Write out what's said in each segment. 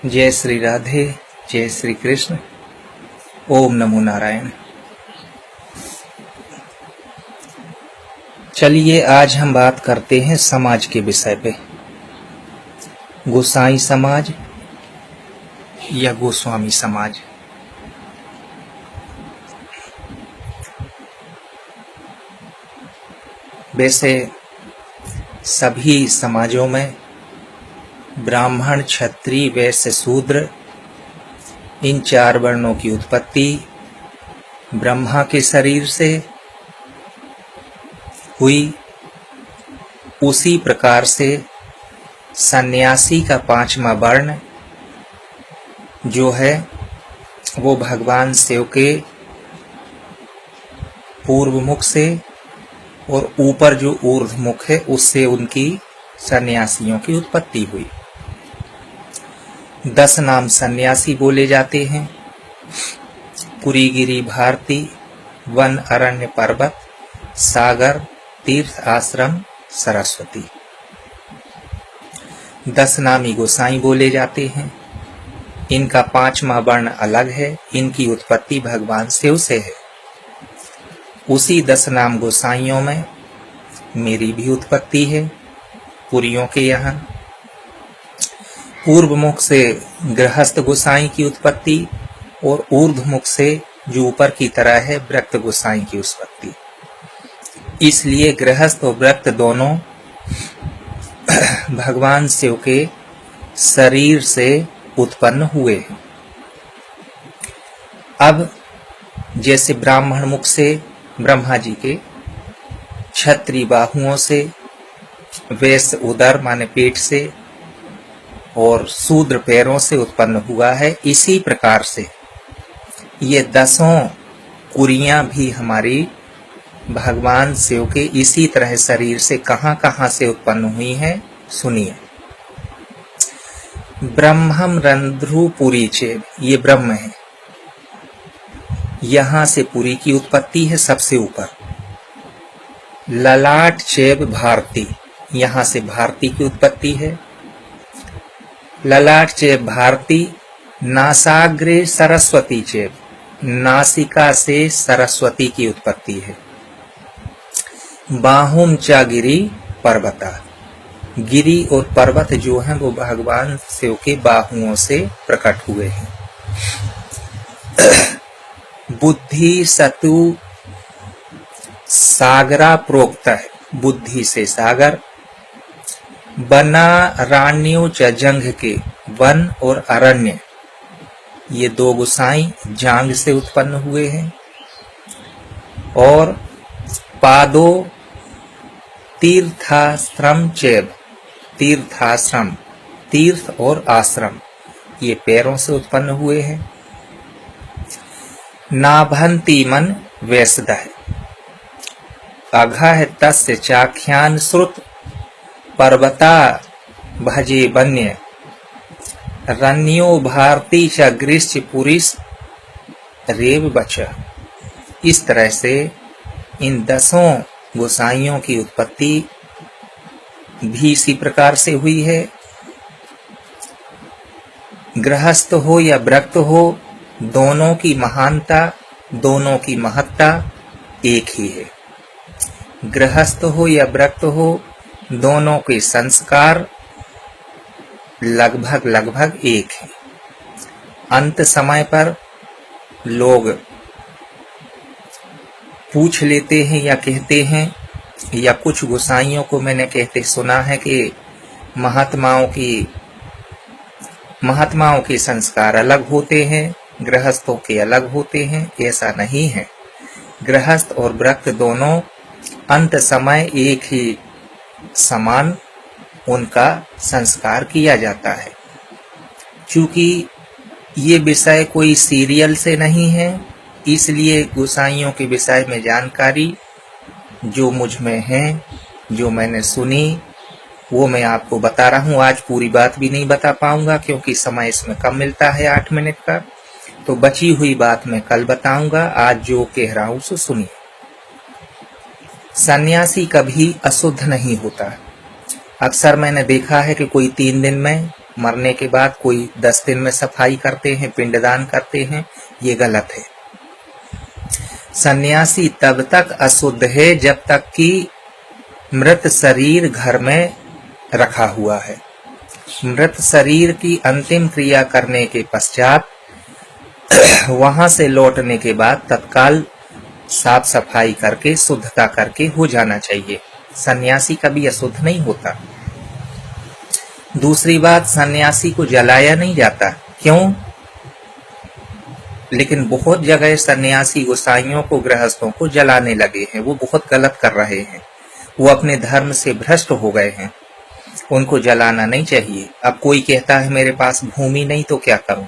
जय श्री राधे, जय श्री कृष्ण। ओम नमो नारायण। चलिए आज हम बात करते हैं समाज के विषय पे। गोसाई समाज या गोस्वामी समाज। वैसे सभी समाजों में ब्राह्मण, क्षत्रिय, वैश्य, शूद्र इन चार वर्णों की उत्पत्ति ब्रह्मा के शरीर से हुई। उसी प्रकार से सन्यासी का पांचवा वर्ण जो है वो भगवान शिव के पूर्व मुख से और ऊपर जो ऊर्ध्व मुख है उससे उनकी सन्यासियों की उत्पत्ति हुई। 10 नाम सन्यासी बोले जाते हैं। पुरी, गिरी, भारती, वन, अरण्य, पर्वत, सागर, तीर्थ, आश्रम, सरस्वती। 10 नामी गोसाई बोले जाते हैं। इनका पांचवा वर्ण अलग है। इनकी उत्पत्ति भगवान शिव से है। उसी 10 नाम गोसाइयों में मेरी भी उत्पत्ति है। पुरियों के यहाँ पूर्व मुख से गृहस्थ गोसाई की उत्पत्ति और ऊर्ध्व मुख से जो ऊपर की तरह है व्रत गोसाई की उत्पत्ति। इसलिए गृहस्थ और व्रत दोनों भगवान शिव के शरीर से उत्पन्न हुए हैं। अब जैसे ब्राह्मण मुख से ब्रह्मा जी के, क्षत्रिय बाहुओं से, वैश्य उदर माने पेट से और शूद्र पैरों से उत्पन्न हुआ है, इसी प्रकार से ये 10 कुरियां भी हमारी भगवान शिव के इसी तरह शरीर से कहां से उत्पन्न हुई हैं, सुनिए। ब्रह्मम रंध्रु पुरी चेब, ये ब्रह्म है। यहां से पुरी की उत्पत्ति है सबसे ऊपर। ललाट चेब भारती, यहां से भारती की उत्पत्ति है। ललाट चेब भारती, नासाग्रे सरस्वती चेब, नासिका से सरस्वती की उत्पत्ति है। बाहुम चा गिरी पर्वता, गिरी और पर्वत जो हैं वो भगवान शिव के बाहुओं से प्रकट हुए हैं। बुद्धि सतु सागरा प्रोक्त है, बुद्धि से सागर। बना राण्यो च जंग के, वन और अरण्य ये 2 गोसाई जांग से उत्पन्न हुए हैं। और पादो तीर्थाश्रम चैब, तीर्थाश्रम, तीर्थ और आश्रम ये पैरों से उत्पन्न हुए हैं। नाभंती मन वैसद है। अघ तस्य चाख्यान श्रुत पर्वता भजे वन्य, रण्यो भारती च ग्रीष्च पुरिस रेव बच। इस तरह से इन 10 गोसाइयों की उत्पत्ति भी इसी प्रकार से हुई है। गृहस्थ हो या व्रत हो, दोनों की महानता, दोनों की महत्ता एक ही है। गृहस्थ हो या व्रत हो, दोनों के संस्कार लगभग एक है। अंत समय पर लोग पूछ लेते हैं या कहते हैं, या कुछ गोसाइयों को मैंने कहते सुना है कि महात्माओं के संस्कार अलग होते हैं, गृहस्थों के अलग होते हैं। ऐसा नहीं है। गृहस्थ और व्रत दोनों अंत समय एक ही समान उनका संस्कार किया जाता है। चूंकि ये विषय कोई सीरियल से नहीं है, इसलिए गोसाइयों के विषय में जानकारी जो मुझ में है, जो मैंने सुनी, वो मैं आपको बता रहा हूँ। आज पूरी बात भी नहीं बता पाऊंगा क्योंकि समय इसमें कम मिलता है, 8 मिनट का। तो बची हुई बात मैं कल बताऊंगा। आज जो कह रहा हूं सो सुनिए। सन्यासी कभी अशुद्ध नहीं होता। अक्सर मैंने देखा है कि कोई 3 दिन में मरने के बाद कोई 10 दिन में सफाई करते हैं, पिंडदान करते हैं, ये गलत है। सन्यासी तब तक अशुद्ध है जब तक कि मृत शरीर घर में रखा हुआ है। मृत शरीर की अंतिम क्रिया करने के पश्चात वहां से लौटने के बाद तत्काल साफ सफाई करके शुद्धता करके हो जाना चाहिए। सन्यासी कभी अशुद्ध नहीं होता। दूसरी बात, सन्यासी को जलाया नहीं जाता। क्यों? लेकिन बहुत जगह सन्यासी गोसाइयों को, गृहस्थों को जलाने लगे हैं। वो बहुत गलत कर रहे हैं। वो अपने धर्म से भ्रष्ट हो गए हैं। उनको जलाना नहीं चाहिए। अब कोई कहता है मेरे पास भूमि नहीं तो क्या करूं,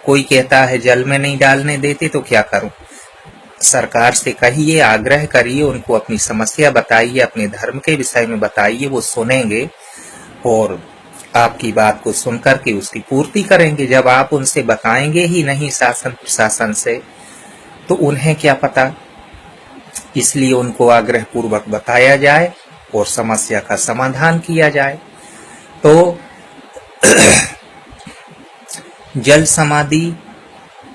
कोई कहता है जल में नहीं डालने देते तो क्या करूं। सरकार से कहिए, आग्रह करिए, उनको अपनी समस्या बताइए, अपने धर्म के विषय में बताइए, वो सुनेंगे और आपकी बात को सुनकर के उसकी पूर्ति करेंगे। जब आप उनसे बताएंगे ही नहीं शासन प्रशासन से, तो उन्हें क्या पता। इसलिए उनको आग्रह पूर्वक बताया जाए और समस्या का समाधान किया जाए। तो जल समाधि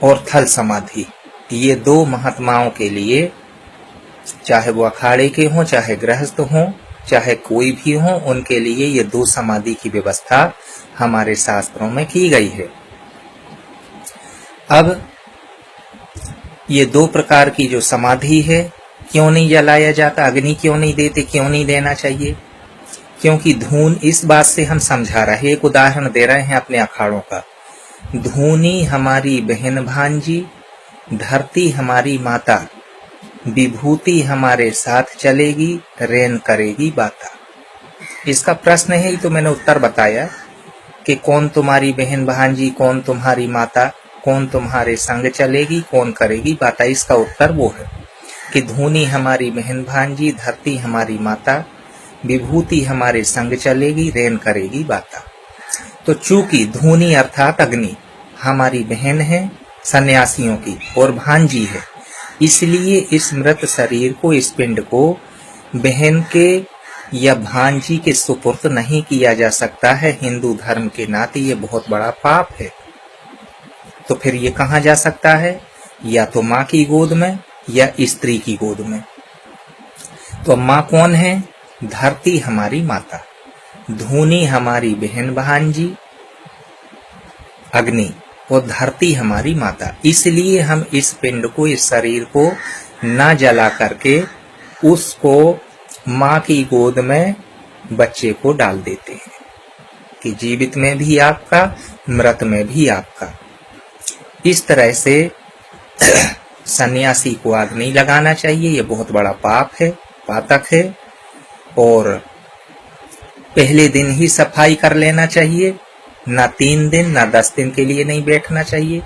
और थल समाधि, ये दो महात्माओं के लिए, चाहे वो अखाड़े के हों, चाहे गृहस्थ हों, चाहे कोई भी हो, उनके लिए ये दो समाधि की व्यवस्था हमारे शास्त्रों में की गई है। अब ये दो प्रकार की जो समाधि है, क्यों नहीं जलाया जाता, अग्नि क्यों नहीं देते, क्यों नहीं देना चाहिए? क्योंकि धून, इस बात से हम समझा रहे हैं, एक उदाहरण दे रहे हैं अपने अखाड़ों का। धूनी हमारी बहन भांजी, धरती हमारी माता, विभूति हमारे साथ चलेगी, रेन करेगी बाता। इसका प्रश्न है, तो मैंने उत्तर बताया कि कौन तुम्हारी बहन भांजी, कौन तुम्हारी माता, कौन तुम्हारे संग चलेगी, कौन करेगी बाता। इसका उत्तर वो है कि धूनी हमारी बहन भांजी, धरती हमारी माता, विभूति हमारे संग चलेगी, रेन करेगी बाता। तो चूंकि धूनी अर्थात अग्नि हमारी बहन है सन्यासियों की और भांजी है, इसलिए इस मृत शरीर को, इस पिंड को बहन के या भांजी के सुपुर्द नहीं किया जा सकता है। हिंदू धर्म के नाते ये बहुत बड़ा पाप है। तो फिर ये कहाँ जा सकता है? या तो माँ की गोद में या स्त्री की गोद में। तो माँ कौन है? धरती हमारी माता, धूनी हमारी बहन भांजी अग्नि, और धरती हमारी माता। इसलिए हम इस पिंड को, इस शरीर को ना जला करके उसको माँ की गोद में बच्चे को डाल देते हैं कि जीवित में भी आपका, मृत में भी आपका। इस तरह से सन्यासी को आग नहीं लगाना चाहिए। ये बहुत बड़ा पाप है, पातक है। और पहले दिन ही सफाई कर लेना चाहिए, ना 3 दिन ना 10 दिन के लिए नहीं बैठना चाहिए।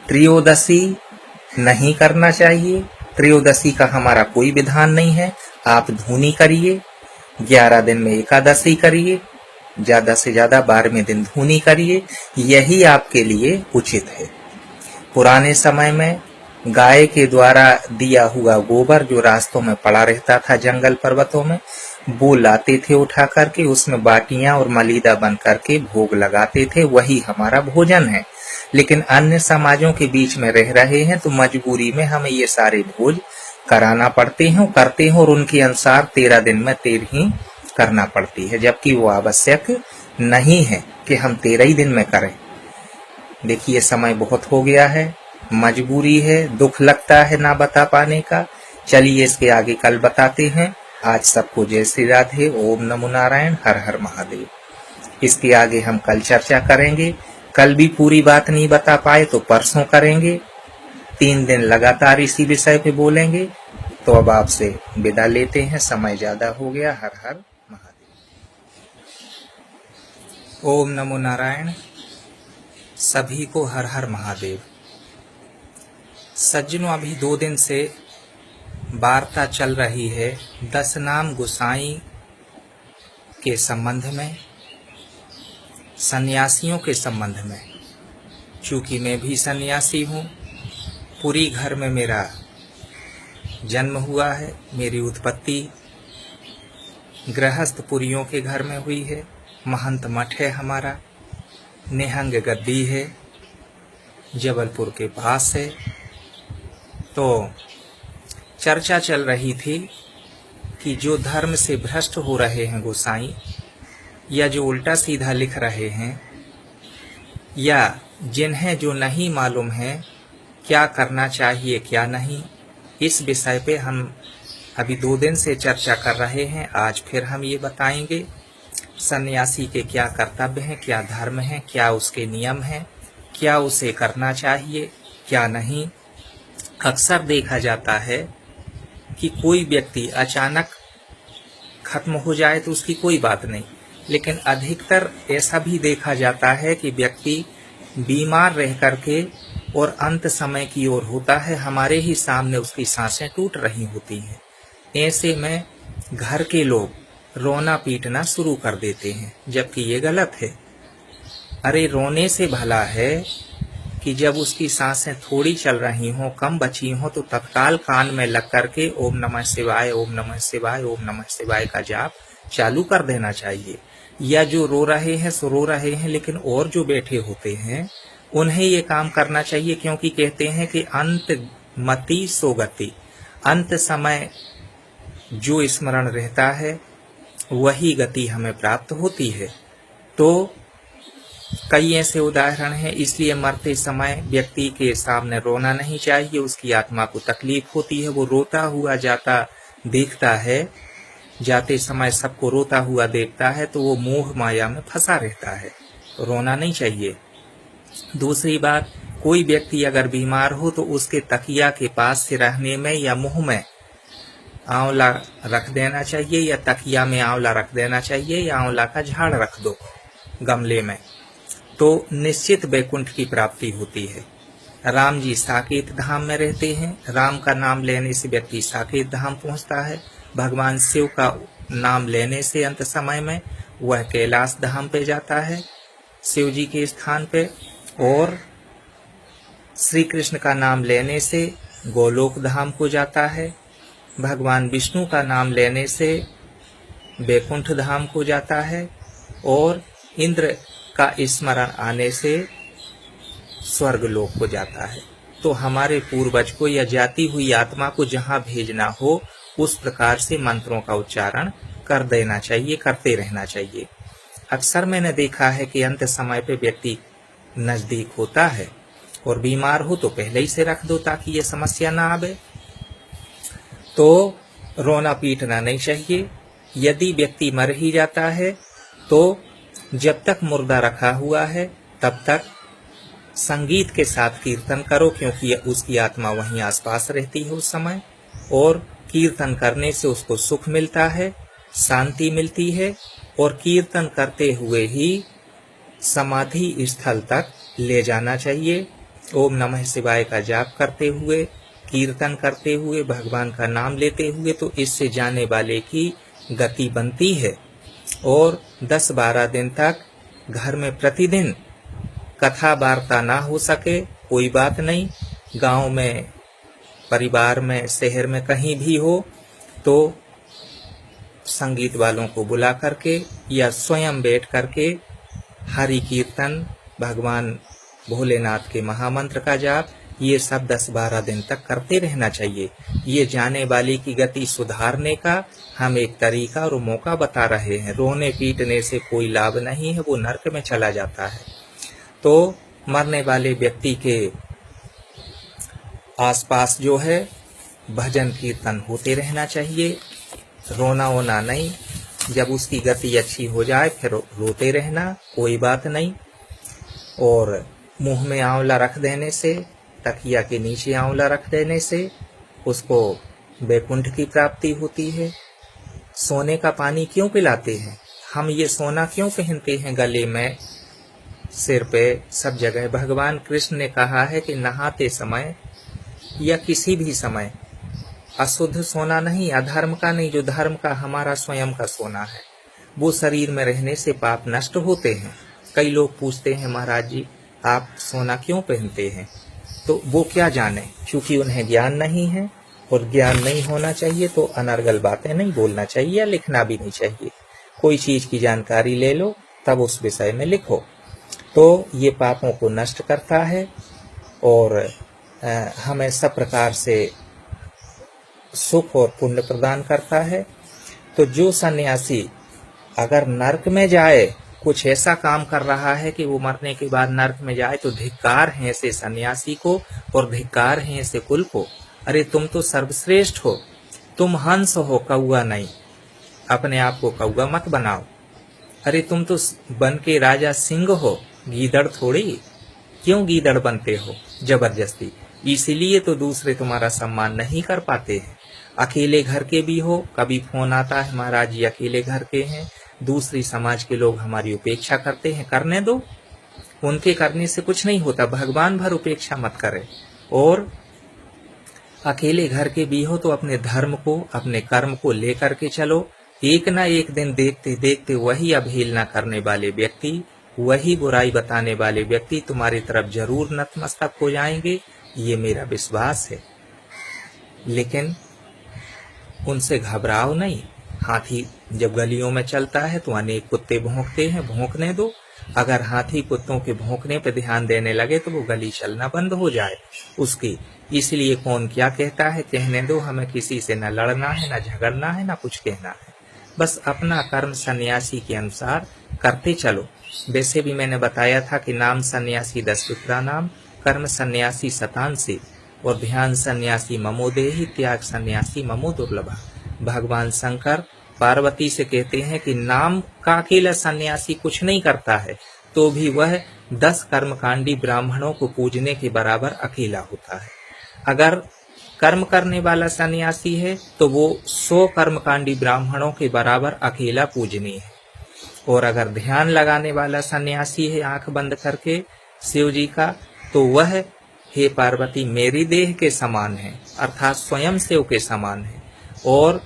त्रयोदशी नहीं करना चाहिए। त्रयोदशी का हमारा कोई विधान नहीं है। आप धूनी करिए, 11 दिन में एकादशी करिए, ज्यादा से ज्यादा 12वें दिन धूनी करिए, यही आपके लिए उचित है। पुराने समय में गाय के द्वारा दिया हुआ गोबर जो रास्तों में पड़ा रहता था, जंगल पर्वतों में, वो लाते थे उठा करके, उसमें बाटियां और मलीदा बन करके भोग लगाते थे, वही हमारा भोजन है। लेकिन अन्य समाजों के बीच में रह रहे हैं तो मजबूरी में हमें ये सारे भोज कराना पड़ते हैं, करते हैं, और उनके अनुसार 13 दिन में 13 ही करना पड़ती है, जबकि वो आवश्यक नहीं है कि हम 13 ही दिन में करें। देखिए समय बहुत हो गया है, मजबूरी है, दुख लगता है ना बता पाने का। चलिए इसके आगे कल बताते हैं। आज सबको जय श्री राधे, ओम नमो नारायण, हर हर महादेव। इसके आगे हम कल चर्चा करेंगे। कल भी पूरी बात नहीं बता पाए तो परसों करेंगे। 3 दिन लगातार इसी विषय पे बोलेंगे। तो अब आपसे विदा लेते हैं, समय ज्यादा हो गया। हर हर महादेव, ओम नमो नारायण। सभी को हर हर महादेव। सज्जनों, अभी 2 दिन से वार्ता चल रही है 10 नाम गोसाई के संबंध में, सन्यासियों के संबंध में। चूंकि मैं भी सन्यासी हूँ, पुरी घर में मेरा जन्म हुआ है, मेरी उत्पत्ति गृहस्थ पुरियों के घर में हुई है। महंत मठ है हमारा। निहंग गद्दी है, जबलपुर के पास है। तो चर्चा चल रही थी कि जो धर्म से भ्रष्ट हो रहे हैं गोसाई, या जो उल्टा सीधा लिख रहे हैं, या जिन्हें जो नहीं मालूम है क्या करना चाहिए क्या नहीं, इस विषय पे हम अभी 2 दिन से चर्चा कर रहे हैं। आज फिर हम ये बताएंगे सन्यासी के क्या कर्तव्य हैं, क्या धर्म है, क्या उसके नियम हैं, क्या उसे करना चाहिए क्या नहीं। अक्सर देखा जाता है कि कोई व्यक्ति अचानक खत्म हो जाए तो उसकी कोई बात नहीं, लेकिन अधिकतर ऐसा भी देखा जाता है कि व्यक्ति बीमार रह करके और अंत समय की ओर होता है, हमारे ही सामने उसकी सांसें टूट रही होती हैं। ऐसे में घर के लोग रोना पीटना शुरू कर देते हैं, जबकि ये गलत है। अरे रोने से भला है कि जब उसकी सांसें थोड़ी चल रही हों, कम बची हों, तो तत्काल कान में लग करके ओम नमः शिवाय, ओम नमः शिवाय, ओम नमः शिवाय का जाप चालू कर देना चाहिए। या जो रो रहे हैं सो रो रहे हैं, लेकिन और जो बैठे होते हैं उन्हें ये काम करना चाहिए, क्योंकि कहते हैं कि अंत मति सो गति, अंत समय जो स्मरण रहता है वही गति हमें प्राप्त होती है। तो कई ऐसे उदाहरण हैं, इसलिए मरते समय व्यक्ति के सामने रोना नहीं चाहिए। उसकी आत्मा को तकलीफ होती है, वो रोता हुआ जाता देखता है, जाते समय सबको रोता हुआ देखता है, तो वो मोह माया में फंसा रहता है, रोना नहीं चाहिए। दूसरी बात, कोई व्यक्ति अगर बीमार हो तो उसके तकिया के पास से रहने में या मुंह में आंवला रख देना चाहिए, या तकिया में आंवला रख देना चाहिए, या आंवला का झाड़ रख दो गमले में, तो निश्चित वैकुंठ की प्राप्ति होती है। राम जी साकेत धाम में रहते हैं, राम का नाम लेने से व्यक्ति साकेत धाम पहुंचता है। भगवान शिव का नाम लेने से अंत समय में वह कैलाश धाम पे जाता है, शिव जी के स्थान पे। और श्री कृष्ण का नाम लेने से गोलोक धाम को जाता है। भगवान विष्णु का नाम लेने से वैकुंठ धाम को जाता है, और इंद्र का स्मरण आने से स्वर्ग लोक को जाता है। तो हमारे पूर्वज को या जाती हुई आत्मा को जहाँ भेजना हो उस प्रकार से मंत्रों का उच्चारण कर देना चाहिए, करते रहना चाहिए। अक्सर मैंने देखा है कि अंत समय पे व्यक्ति नजदीक होता है और बीमार हो तो पहले ही से रख दो ताकि ये समस्या ना आवे। तो रोना पीटना नहीं चाहिए। यदि व्यक्ति मर ही जाता है तो जब तक मुर्दा रखा हुआ है तब तक संगीत के साथ कीर्तन करो, क्योंकि उसकी आत्मा वहीं आसपास रहती है उस समय, और कीर्तन करने से उसको सुख मिलता है, शांति मिलती है, और कीर्तन करते हुए ही समाधि स्थल तक ले जाना चाहिए। ओम नमः शिवाय का जाप करते हुए, कीर्तन करते हुए, भगवान का नाम लेते हुए, तो इससे जाने वाले की गति बनती है। और 10-12 दिन तक घर में प्रतिदिन कथा वार्ता ना हो सके कोई बात नहीं, गांव में, परिवार में, शहर में कहीं भी हो तो संगीत वालों को बुला करके या स्वयं बैठ करके हरि कीर्तन, भगवान भोलेनाथ के महामंत्र का जाप, ये सब 10-12 दिन तक करते रहना चाहिए। ये जाने वाले की गति सुधारने का हम एक तरीका और मौका बता रहे हैं। रोने पीटने से कोई लाभ नहीं है, वो नरक में चला जाता है। तो मरने वाले व्यक्ति के आसपास जो है भजन कीर्तन होते रहना चाहिए, रोना होना नहीं। जब उसकी गति अच्छी हो जाए फिर रोते रहना, कोई बात नहीं। और मुंह में आंवला रख देने से, तकिया के नीचे आंवला रख देने से उसको वैकुंठ की प्राप्ति होती है। सोने का पानी क्यों पिलाते हैं हम? ये सोना क्यों पहनते हैं गले में, सिर पे, सब जगह? भगवान कृष्ण ने कहा है कि नहाते समय या किसी भी समय अशुद्ध सोना नहीं, अधर्म का नहीं, जो धर्म का हमारा स्वयं का सोना है वो शरीर में रहने से पाप नष्ट होते हैं। कई लोग पूछते हैं महाराज जी आप सोना क्यों पहनते हैं? तो वो क्या जाने, क्योंकि उन्हें ज्ञान नहीं है, और ज्ञान नहीं होना चाहिए तो अनर्गल बातें नहीं बोलना चाहिए या लिखना भी नहीं चाहिए। कोई चीज की जानकारी ले लो तब उस विषय में लिखो। तो ये पापों को नष्ट करता है और हमें सब प्रकार से सुख और पुण्य प्रदान करता है। तो जो सन्यासी अगर नरक में जाए, कुछ ऐसा काम कर रहा है कि वो मरने के बाद नरक में जाए, तो धिक्कार है ऐसे सन्यासी को और धिक्कार है ऐसे कुल को। अरे तुम तो सर्वश्रेष्ठ हो, तुम हंस हो, कौआ नहीं। अपने आप को कौआ मत बनाओ। अरे तुम तो बन के राजा सिंह हो, गीदड़ थोड़ी। क्यों गीदड़ बनते हो जबरदस्ती? इसीलिए तो दूसरे तुम्हारा सम्मान नहीं कर पाते हैं। अकेले घर के भी हो, कभी फोन आता है महाराज जी अकेले घर के हैं, दूसरी समाज के लोग हमारी उपेक्षा करते हैं। करने दो, उनके करने से कुछ नहीं होता। भगवान भर उपेक्षा मत करे। और अकेले घर के भी हो तो अपने धर्म को, अपने कर्म को लेकर के चलो। एक ना एक दिन देखते देखते वही अवहेलना करने वाले व्यक्ति, वही बुराई बताने वाले व्यक्ति तुम्हारी तरफ जरूर नतमस्तक हो जाएंगे, ये मेरा विश्वास है। लेकिन उनसे घबराओ नहीं। हाथी जब गलियों में चलता है तो अनेक कुत्ते भौंकते हैं, भौंकने दो। अगर हाथी कुत्तों के भौंकने पर ध्यान देने लगे तो वो गली चलना बंद हो जाए उसकी। इसलिए कौन क्या कहता है कहने दो, हमें किसी से न लड़ना है, न झगड़ना है, न कुछ कहना है। बस अपना कर्म सन्यासी के अनुसार करते चलो। वैसे भी मैंने बताया था कि नाम सन्यासी 10 विप्रा नाम, कर्म सन्यासी शतांसी और ध्यान सन्यासी ममोदेही, त्याग सन्यासी ममो दुर्लभा। भगवान शंकर पार्वती से कहते हैं कि नाम का अकेला सन्यासी कुछ नहीं करता है तो भी वह 10 कर्मकांडी ब्राह्मणों को पूजने के बराबर अकेला होता है। अगर कर्म करने वाला सन्यासी है तो वो 100 कर्मकांडी ब्राह्मणों के बराबर अकेला पूजनीय है। और अगर ध्यान लगाने वाला सन्यासी है आंख बंद करके शिव जी का, तो वह हे पार्वती मेरी देह के समान है, अर्थात स्वयं शिव के समान है। और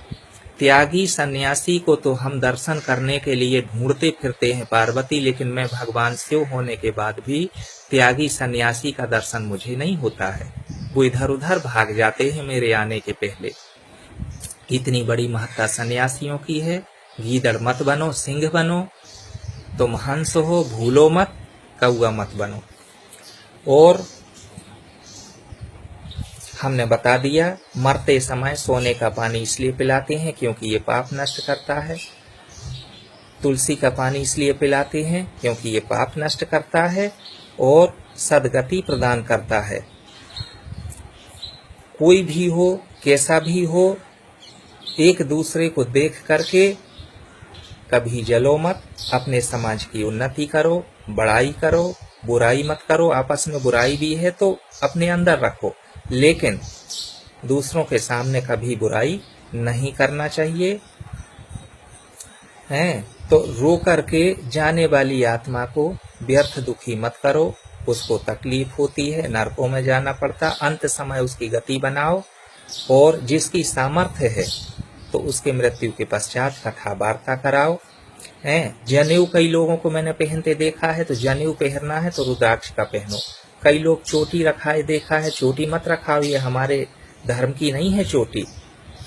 त्यागी सन्यासी को तो हम दर्शन करने के लिए ढूंढते फिरते हैं पार्वती, लेकिन मैं भगवान शिव होने के बाद भी त्यागी सन्यासी का दर्शन मुझे नहीं होता है। वो इधर उधर भाग जाते हैं मेरे आने के पहले। इतनी बड़ी महत्ता सन्यासियों की है। गीदड़ मत बनो, सिंह बनो। तुम हंस हो, भूलो मत, कौआ मत बनो। और हमने बता दिया मरते समय सोने का पानी इसलिए पिलाते हैं क्योंकि ये पाप नष्ट करता है। तुलसी का पानी इसलिए पिलाते हैं क्योंकि ये पाप नष्ट करता है और सद्गति प्रदान करता है। कोई भी हो, कैसा भी हो, एक दूसरे को देख करके कभी जलो मत। अपने समाज की उन्नति करो, बड़ाई करो, बुराई मत करो। आपस में बुराई भी है तो अपने अंदर रखो, लेकिन दूसरों के सामने कभी बुराई नहीं करना चाहिए। हैं तो रो करके जाने वाली आत्मा को व्यर्थ दुखी मत करो, उसको तकलीफ होती है, नरकों में जाना पड़ता। अंत समय उसकी गति बनाओ और जिसकी सामर्थ्य है तो उसके मृत्यु के पश्चात कथा वार्ता कराओ। हैं जनेऊ कई लोगों को मैंने पहनते देखा है, तो जनेऊ पहनना है तो रुद्राक्ष का पहनो। कई लोग चोटी रखाए देखा है, चोटी मत रखाओ, ये हमारे धर्म की नहीं है चोटी,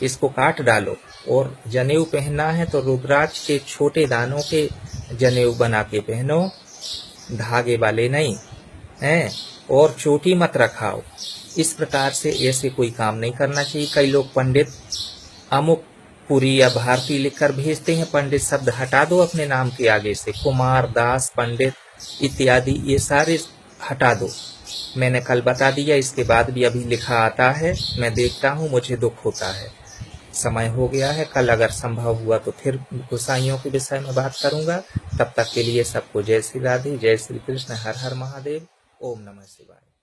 इसको काट डालो। और जनेऊ पहनना है तो रुद्राक्ष के छोटे दानों के जनेऊ बना के पहनो, धागे वाले नहीं हैं। और चोटी मत रखाओ। इस प्रकार से ऐसे कोई काम नहीं करना चाहिए। कई लोग पंडित अमुक पुरी या भारती लिखकर भेजते हैं, पंडित शब्द हटा दो अपने नाम के आगे से, कुमार, दास, पंडित इत्यादि ये सारे हटा दो। मैंने कल बता दिया, इसके बाद भी अभी लिखा आता है, मैं देखता हूँ, मुझे दुख होता है। समय हो गया है, कल अगर संभव हुआ तो फिर गोसाइयों के विषय में बात करूंगा। तब तक के लिए सबको जय श्री राधे, जय श्री कृष्ण, हर हर महादेव, ओम नमः शिवाय।